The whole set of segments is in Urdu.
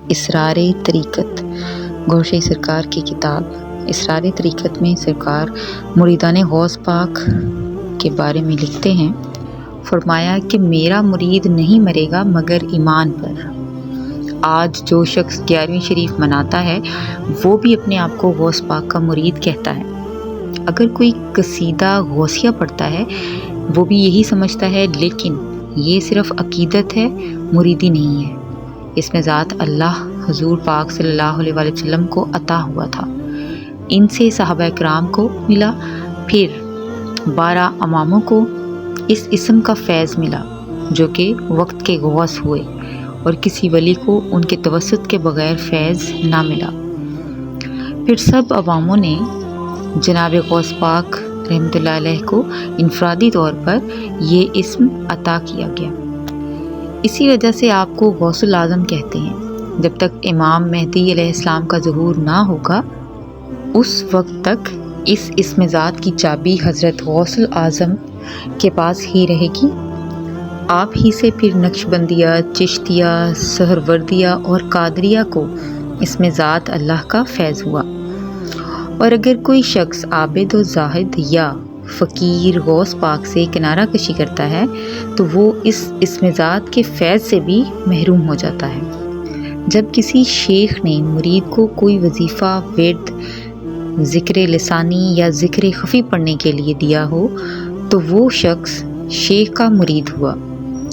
اسرار طریقت گوشے سرکار کی کتاب اسرار طریقت میں سرکار مریدان غوث پاک کے بارے میں لکھتے ہیں، فرمایا کہ میرا مرید نہیں مرے گا مگر ایمان پر۔ آج جو شخص 11ویں شریف مناتا ہے وہ بھی اپنے آپ کو غوث پاک کا مرید کہتا ہے۔ اگر کوئی قصیدہ غوثیہ پڑھتا ہے وہ بھی یہی سمجھتا ہے، لیکن یہ صرف عقیدت ہے، مریدی نہیں ہے۔ اس میں ذات اللہ حضور پاک صلی اللہ علیہ وآلہ وسلم کو عطا ہوا تھا، ان سے صحابہ کرام کو ملا، پھر 12 اماموں کو اس اسم کا فیض ملا جو کہ وقت کے غوث ہوئے، اور کسی ولی کو ان کے توسط کے بغیر فیض نہ ملا۔ پھر سب عواموں نے جناب غوث پاک رحمۃ اللہ علیہ کو انفرادی طور پر یہ اسم عطا کیا گیا۔ اسی وجہ سے آپ کو غوث الاعظم کہتے ہیں۔ جب تک امام مہدی علیہ السلام کا ظہور نہ ہوگا اس وقت تک اس اسم ذات کی چابی حضرت غوث الاعظم کے پاس ہی رہے گی۔ آپ ہی سے پھر نقشبندیہ، چشتیہ، سہروردیہ اور قادریہ کو اسم ذات اللہ کا فیض ہوا۔ اور اگر کوئی شخص عابد و زاہد یا فقیر غوث پاک سے کنارہ کشی کرتا ہے تو وہ اس اسم ذات کے فیض سے بھی محروم ہو جاتا ہے۔ جب کسی شیخ نے مرید کو کوئی وظیفہ، ورد، ذکر لسانی یا ذکر خفی پڑھنے کے لیے دیا ہو تو وہ شخص شیخ کا مرید ہوا۔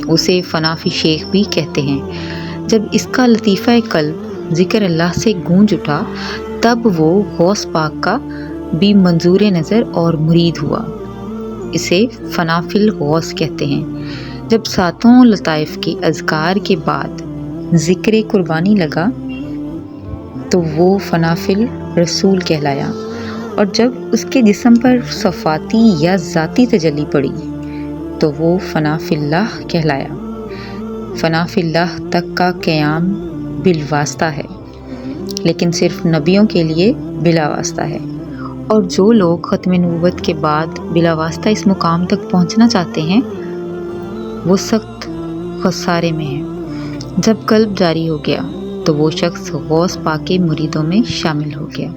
اسے فنافی شیخ بھی کہتے ہیں۔ جب اس کا لطیفہ قلب ذکر اللہ سے گونج اٹھا تب وہ غوث پاک کا بھی منظور نظر اور مرید ہوا۔ اسے فنافی الغوث کہتے ہیں۔ جب 7 لطائف کے اذکار کے بعد ذکر قربانی لگا تو وہ فنافی الرسول کہلایا، اور جب اس کے جسم پر صفاتی یا ذاتی تجلی پڑی تو وہ فنافی اللہ کہلایا۔ فنافی اللہ تک کا قیام بالواسطہ ہے، لیکن صرف نبیوں کے لیے بلا واسطہ ہے، اور جو لوگ ختم نبوت کے بعد بلا واسطہ اس مقام تک پہنچنا چاہتے ہیں وہ سخت خسارے میں ہیں۔ جب قلب جاری ہو گیا تو وہ شخص غوث پاک کے مریدوں میں شامل ہو گیا۔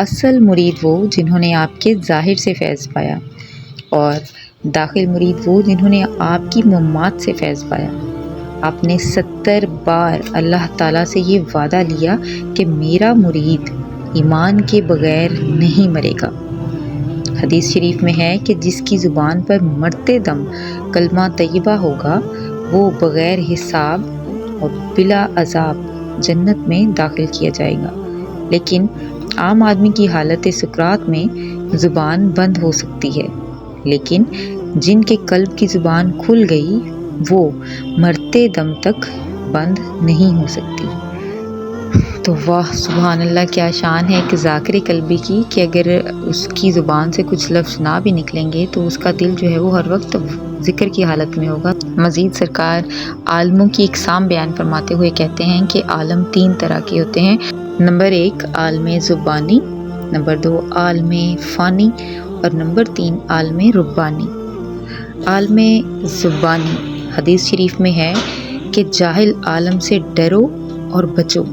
اصل مرید وہ جنہوں نے آپ کے ظاہر سے فیض پایا، اور داخل مرید وہ جنہوں نے آپ کی ممات سے فیض پایا۔ آپ نے 70 بار اللہ تعالیٰ سے یہ وعدہ لیا کہ میرا مرید ایمان کے بغیر نہیں مرے گا۔ حدیث شریف میں ہے کہ جس کی زبان پر مرتے دم کلمہ طیبہ ہوگا وہ بغیر حساب اور بلا عذاب جنت میں داخل کیا جائے گا، لیکن عام آدمی کی حالت سکرات میں زبان بند ہو سکتی ہے، لیکن جن کے قلب کی زبان کھل گئی وہ مرتے دم تک بند نہیں ہو سکتی۔ تو واہ سبحان اللہ، کیا شان ہے کہ ذاکر قلبی کی، کہ اگر اس کی زبان سے کچھ لفظ نہ بھی نکلیں گے تو اس کا دل جو ہے وہ ہر وقت ذکر کی حالت میں ہوگا۔ مزید سرکار عالموں کی اقسام بیان فرماتے ہوئے کہتے ہیں کہ عالم 3 طرح کے ہوتے ہیں۔ نمبر 1 عالم زبانی، نمبر 2 عالم فانی، اور نمبر 3 عالم ربانی۔ عالم زبانی حدیث شریف میں ہے کہ جاہل عالم سے ڈرو اور بچو۔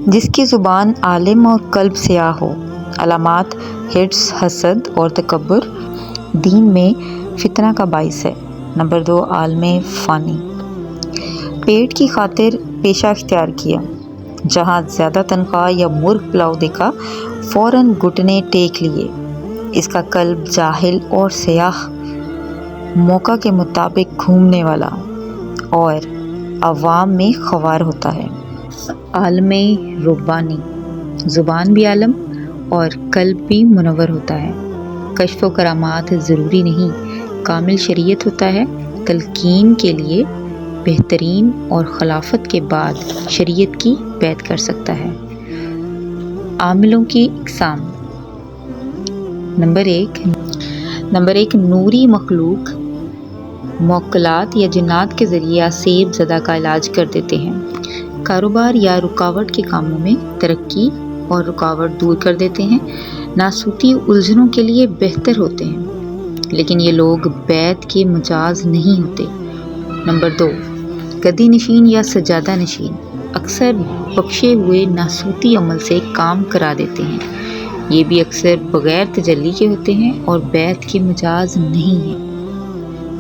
جس کی زبان عالم اور قلب سیاہ ہو، علامات حرص، حسد اور تکبر دین میں فتنہ کا باعث ہے۔ نمبر 2 عالم فانی، پیٹ کی خاطر پیشہ اختیار کیا، جہاں زیادہ تنخواہ یا مرغ پلاؤ دیکھا فوراً گھٹنے ٹیک لیے۔ اس کا قلب جاہل اور سیاہ، موقع کے مطابق گھومنے والا اور عوام میں خوار ہوتا ہے۔ عالم ربانی، زبان بھی عالم اور قلب بھی منور ہوتا ہے۔ کشف و کرامات ضروری نہیں، کامل شریعت ہوتا ہے۔ تلقین کے لیے بہترین اور خلافت کے بعد شریعت کی بیعت کر سکتا ہے۔ عاملوں کی اقسام۔ نمبر 1 نوری مخلوق موکلات یا جنات کے ذریعے آسیب زدہ کا علاج کر دیتے ہیں۔ کاروبار یا رکاوٹ کے کاموں میں ترقی اور رکاوٹ دور کر دیتے ہیں۔ ناسوتی الجھنوں کے لیے بہتر ہوتے ہیں، لیکن یہ لوگ بیت کے مجاز نہیں ہوتے۔ نمبر 2 گدی نشین یا سجادہ نشین اکثر بخشے ہوئے ناسوتی عمل سے کام کرا دیتے ہیں۔ یہ بھی اکثر بغیر تجلی کے ہوتے ہیں اور بیت کے مجاز نہیں ہیں۔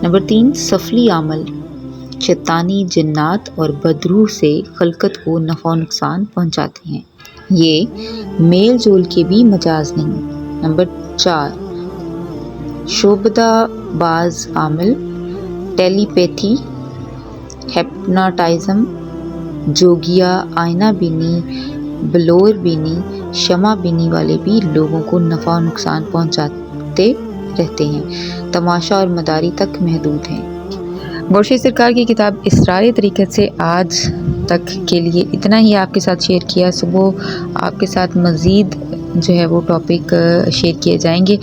نمبر 3، سفلی عمل شیطانی جنات اور بدروح سے خلقت کو نفع و نقصان پہنچاتے ہیں۔ یہ میل جول کے بھی مجاز نہیں۔ نمبر 4، شعبدہ باز عمل ٹیلی پیتھی، ہیپناٹائزم، جوگیا، آئینہ بینی، بلور بینی، شمع بینی والے بھی لوگوں کو نفع و نقصان پہنچاتے رہتے ہیں، تماشا اور مداری تک محدود ہیں۔ گورشید سرکار کی کتاب اسرار طریقت سے آج تک کے لیے اتنا ہی آپ کے ساتھ شیئر کیا۔ صبح آپ کے ساتھ مزید جو ہے وہ ٹاپک شیئر کیے جائیں گے۔